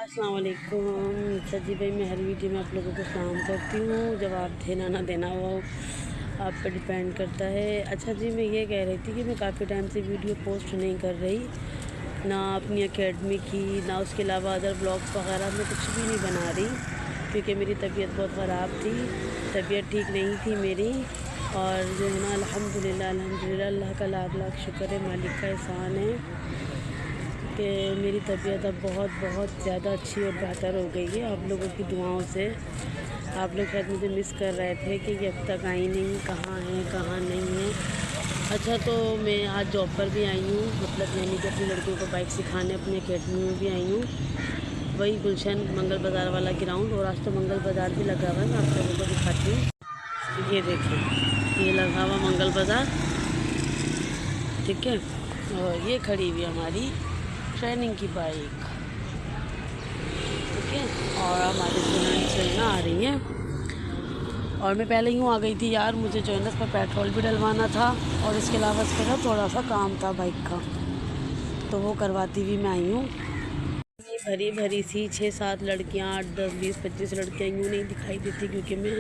अस्सलाम वालेकुम। अच्छा जी भाई, मैं हर वीडियो में आप लोगों को सलाम करती हूँ। जवाब देना ना देना वो आप पे डिपेंड करता है। अच्छा जी, मैं ये कह रही थी कि मैं काफ़ी टाइम से वीडियो पोस्ट नहीं कर रही, ना अपनी एकेडमी की, ना उसके अलावा अदर ब्लॉग्स वगैरह में कुछ भी नहीं बना रही, क्योंकि मेरी तबीयत बहुत ख़राब थी, तबीयत ठीक नहीं थी मेरी। और जो है ना, अल्हम्दुलिल्लाह अल्हम्दुलिल्लाह, अल्लाह का लाख लाख शुक्र है, मालिक का एहसान है कि मेरी तबीयत अब बहुत बहुत ज़्यादा अच्छी और बेहतर हो गई है आप लोगों की दुआओं से। आप लोग शायद मुझे मिस कर रहे थे कि ये अब तक आई नहीं, कहाँ है कहाँ नहीं है। अच्छा, तो मैं आज जॉब पर भी आई हूँ, मतलब यानी कि अपनी लड़कियों को बाइक सिखाने अपनी अकेडमी में भी आई हूँ, वही गुलशन मंगल बाज़ार वाला ग्राउंड। और आज तो मंगल बाज़ार भी लगा हुआ है, मैं आप लोगों को दिखाती हूँ। ये देखें, ये लगा हुआ मंगल बाज़ार, ठीक है। और ये खड़ी हुई हमारी ट्रेनिंग की बाइक, ठीक है। और हमारे स्टूडेंट्स जो है ना आ रही हैं, और मैं पहले यूँ आ गई थी यार, मुझे जो है ना इस पर पेट्रोल भी डलवाना था, और इसके अलावा इस पर ना थोड़ा सा काम था बाइक का, तो वो करवाती हुई मैं आई हूँ। भरी भरी सी 6-7 लड़कियाँ, 8, 10, 20, 25 लड़कियाँ यूँ नहीं दिखाई देती, क्योंकि मैं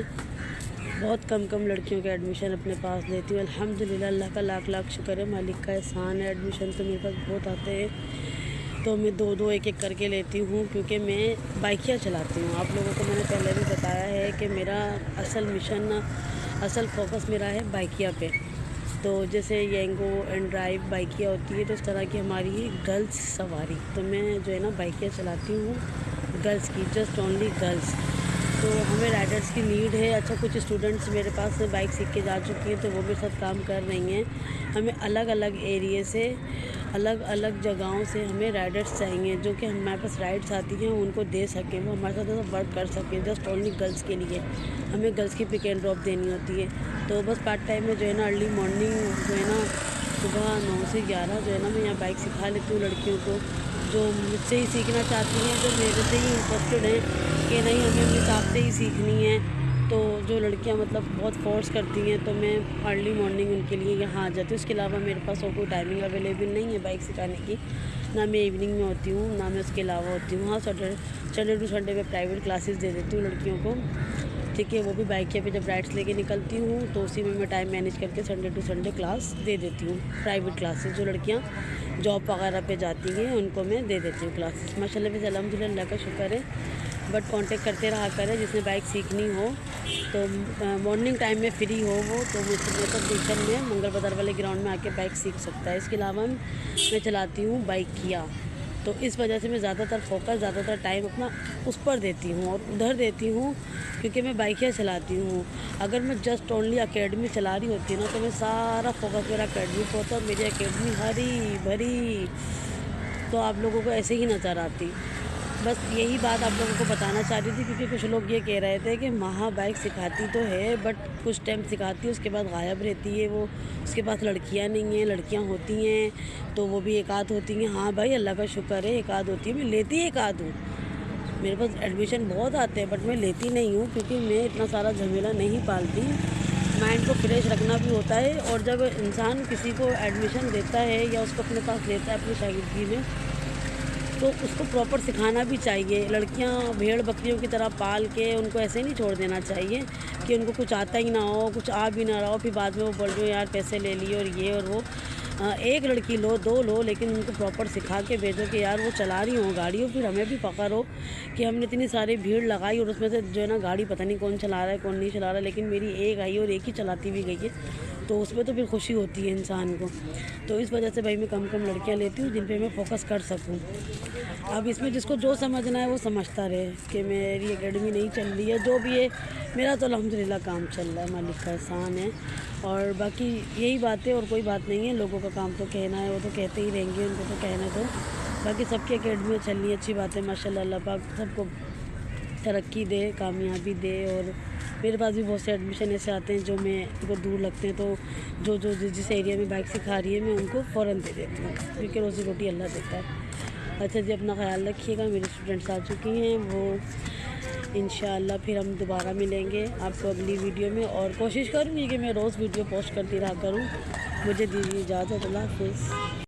बहुत कम कम लड़कियों के एडमिशन अपने पास लेती हूँ। अल्हम्दुलिल्लाह, अल्लाह का लाख लाख शुक्र है, मालिक का एहसान है। एडमिशन तो मेरे पास बहुत आते हैं, तो मैं 2-2, 1-1 करके लेती हूँ, क्योंकि मैं बाइकियाँ चलाती हूँ। आप लोगों को मैंने पहले भी बताया है कि मेरा असल मिशन, असल फोकस मेरा है बाइकिया पे। तो जैसे येंगो एंड ड्राइव बाइकिया होती है, तो इस तरह की हमारी गर्ल्स सवारी, तो मैं जो है ना बाइकियाँ चलाती हूँ गर्ल्स की, जस्ट ओनली गर्ल्स। तो हमें राइडर्स की नीड है। अच्छा, कुछ स्टूडेंट्स मेरे पास से बाइक सीख के जा चुकी हैं, तो वो मेरे साथ काम कर रही हैं। हमें अलग अलग एरिए से, अलग अलग जगहों से हमें राइडर्स चाहिए, जो कि हमारे पास राइड्स आती हैं उनको दे सकें, वो हमारे साथ ऐसा वर्क कर सकें। जस्ट ओनली गर्ल्स के लिए हमें गर्ल्स की पिक एंड ड्रॉप देनी होती है। तो बस पार्ट टाइम में जो है ना, अर्ली मॉर्निंग जो है ना, सुबह 9 से 11 जो है ना, मैं यहाँ बाइक सिखा लेती हूँ लड़कियों को, जो मुझसे ही सीखना चाहती हैं, जो मेरे से ही इंटरेस्टेड हैं कि नहीं हमें अपने हिसाब से ही सीखनी है। तो जो लड़कियां मतलब बहुत फोर्स करती हैं, तो मैं अर्ली मॉर्निंग उनके लिए यहाँ आ जाती हूँ। उसके अलावा मेरे पास और कोई टाइमिंग अवेलेबल नहीं है बाइक सिखाने की, ना मैं इवनिंग में होती हूँ, ना मैं उसके अलावा होती हूँ। हाँ, सैटरडे टू संडे में प्राइवेट क्लासेस दे देती हूँ लड़कियों को, ठीक है। वो भी बाइक पे जब राइड्स लेके निकलती हूँ, तो उसी में मैं टाइम मैनेज करके संडे टू संडे क्लास दे देती हूँ। प्राइवेट क्लासेस जो लड़कियाँ जॉब वगैरह पे जाती हैं, उनको मैं दे देती हूँ क्लासेस। माशाल्लाह से अल्हम्दुलिल्लाह, अल्लाह का शुक्र है। बट कांटेक्ट करते रहा करें, जिसने बाइक सीखनी हो, तो मॉर्निंग टाइम में फ्री हो वो, तो वो मतलब वीकेंड में मंगल बाज़ार वाले ग्राउंड में आके बाइक सीख सकता है। इसके अलावा मैं चलाती हूँ बाइक किया, तो इस वजह से मैं ज़्यादातर फोकस, ज़्यादातर टाइम अपना उस पर देती हूँ और उधर देती हूँ, क्योंकि मैं बाइकियाँ चलाती हूँ। अगर मैं जस्ट ओनली अकेडमी चला रही होती ना, तो मैं सारा फोकस मेरा अकेडमी पर होता, और मेरी अकेडमी हरी भरी तो आप लोगों को ऐसे ही नज़र आती। बस यही बात आप लोगों को बताना चाह रही थी, क्योंकि कुछ लोग ये कह रहे थे कि महा बाइक सिखाती तो है, बट कुछ टाइम सिखाती है, उसके बाद गायब रहती है वो, उसके पास लड़कियां नहीं हैं। लड़कियां होती हैं तो वो भी एक आध होती हैं। हाँ भाई, अल्लाह का शुक्र है, एक आध होती है, मैं लेती एक आध हूँ। मेरे पास एडमिशन बहुत आते हैं, बट मैं लेती नहीं हूँ, क्योंकि मैं इतना सारा झमेला नहीं पालती। माइंड को फ्रेश रखना भी होता है, और जब इंसान किसी को एडमिशन देता है या उसको अपने पास लेता है अपनी शागिर्दी में, तो उसको प्रॉपर सिखाना भी चाहिए। लड़कियां भेड़ बकरियों की तरह पाल के उनको ऐसे नहीं छोड़ देना चाहिए कि उनको कुछ आता ही ना हो, कुछ आ भी ना रहा हो, फिर बाद में वो बोल रहे हो यार पैसे ले लिए और ये और वो। एक लड़की लो, 2 लो, लेकिन उनको प्रॉपर सिखा के भेजो कि यार वो चला रही हो गाड़ी हो, फिर हमें भी फ़ख्र हो कि हमने इतनी सारी भीड़ लगाई और उसमें से जो है ना गाड़ी पता नहीं कौन चला रहा है कौन नहीं चला रहा है, लेकिन मेरी एक आई और एक ही चलाती भी गई है, तो उसमें तो फिर खुशी होती है इंसान को। तो इस वजह से भाई मैं कम कम लड़कियां लेती हूँ जिन पे मैं फ़ोकस कर सकूँ। अब इसमें जिसको जो समझना है वो समझता रहे कि मेरी एकेडमी नहीं चल रही है, जो भी है मेरा तो अल्हम्दुलिल्लाह काम चल रहा है, मालिक का एहसान है। और बाकी यही बात है और कोई बात नहीं है। लोगों का काम तो कहना है, वो तो कहते ही रहेंगे, उनको तो कहने दो। बाकी सबकी एकेडमी चल रही है, अच्छी बात है माशाल्लाह। अल्लाह पाक सबको तरक्की दे, कामयाबी दे। और मेरे पास भी बहुत से एडमिशन ऐसे आते हैं जो मैं को दूर लगते हैं, तो जो जिस एरिया में बाइक सिखा रही है मैं उनको फ़ौरन दे देती हूँ, क्योंकि रोज़ी रोटी अल्लाह देता है। अच्छा जी, अपना ख्याल रखिएगा। मेरी स्टूडेंट्स आ चुकी हैं, वो इंशाअल्लाह फिर हम दोबारा मिलेंगे आपको अगली वीडियो में, और कोशिश करूँगी कि मैं रोज़ वीडियो पोस्ट करती रहा करूँ। मुझे दीजिए इजाज़त, अल्लाह हाफ़िज़।